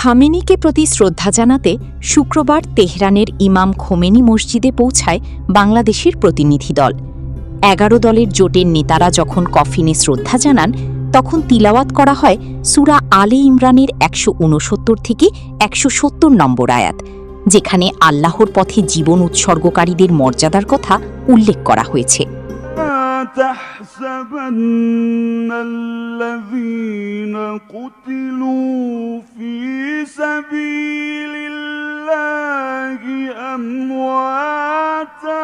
খামেনিকে প্রতি শ্রদ্ধা জানাতে শুক্রবার তেহরানের ইমাম খোমেনি মসজিদে পৌঁছায় বাংলাদেশের প্রতিনিধি দল। ১১ দলের জোটের নেতারা যখন কফিনে শ্রদ্ধা জানান, তখন তিলাওয়াত করা হয় সূরা আলে ইমরানের ১৬৯ থেকে ১৭০ নম্বর আয়াত, যেখানে আল্লাহর পথে জীবন উৎসর্গকারীদের মর্যাদার কথা উল্লেখ করা হয়েছে। تحسبن الذين قتلوا في سبيل الله أمواتا।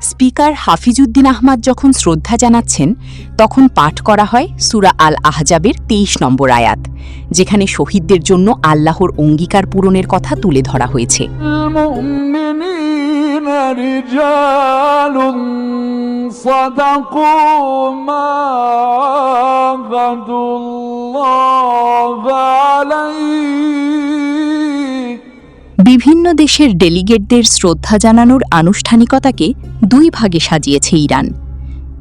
স্পিকার হাফিজউদ্দিন আহমদ যখন শ্রদ্ধা জানাচ্ছেন, তখন পাঠ করা হয় সূরা আল আহজাবের ২৩ নম্বর আয়াত, যেখানে শহীদদের জন্য আল্লাহর অঙ্গীকার পূরণের কথা তুলে ধরা হয়েছে। বিভিন্ন দেশের ডেলিগেটদের শ্রদ্ধা জানানোর আনুষ্ঠানিকতাকে দুই ভাগে সাজিয়েছে ইরান।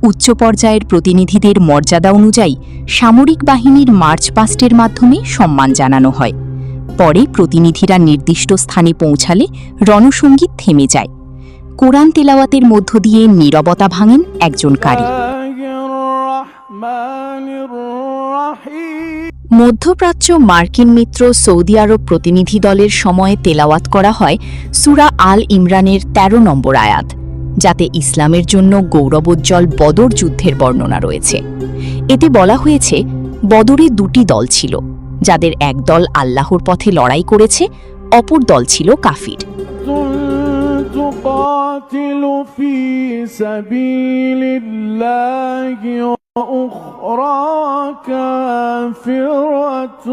উচ্চ পর্যায়ের প্রতিনিধিদের মর্যাদা অনুযায়ী সামরিক বাহিনীর মার্চ পাস্টের মাধ্যমে সম্মান জানানো হয়। পরে প্রতিনিধিরা নির্দিষ্ট স্থানে পৌঁছালে রণসঙ্গীত থেমে যায়। কোরআন তেলাওয়াতের মধ্য দিয়ে নীরবতা ভাঙেন একজন কারি। মধ্যপ্রাচ্য মার্কিন মিত্র সৌদি আরব প্রতিনিধি দলের সময়ে তেলাওয়াত করা হয় সূরা আল ইমরানের ১৩ নম্বর আয়াত, যাতে ইসলামের জন্য গৌরবোজ্জ্বল বদর যুদ্ধের বর্ণনা রয়েছে। এতে বলা হয়েছে, বদরে দুটি দল ছিল, যাদের এক দল আল্লাহর পথে লড়াই করেছে, অপর দল ছিল কাফির। وأخرى كافرة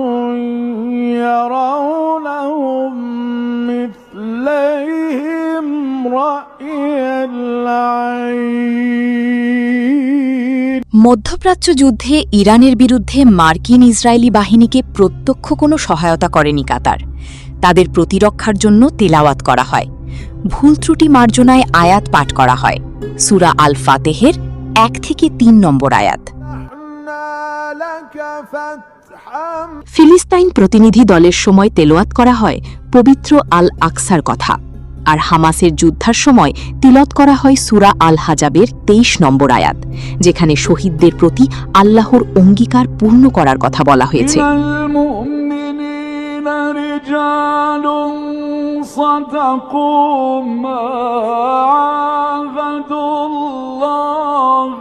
يرونهم مثليهم رأي العين। মধ্যপ্রাচ্য যুদ্ধে ইরানের বিরুদ্ধে মার্কিন ইসরায়েলি বাহিনীকে প্রত্যক্ষ কোনো সহায়তা করেনি কাতার। তাদের প্রতিরক্ষার জন্য তেলাওয়াত করা হয়। ভুল ত্রুটি মার্জনায় আয়াত পাঠ করা হয় সূরা আল ফাতেহের ১ থেকে ৩ নম্বর আয়াত। ফিলিস্তাইন প্রতিনিধি দলের সময় তেলাওয়াত করা হয় পবিত্র আল আকসার কথা, আর হামাসের যুদ্ধার সময় তিলাওয়াত করা হয় সূরা আল হাজাবের ২৩ নম্বর আয়াত, যেখানে শহীদদের প্রতি আল্লাহর অঙ্গীকার পূর্ণ করার কথা বলা হয়েছে। صدقوا ما عاهدوا الله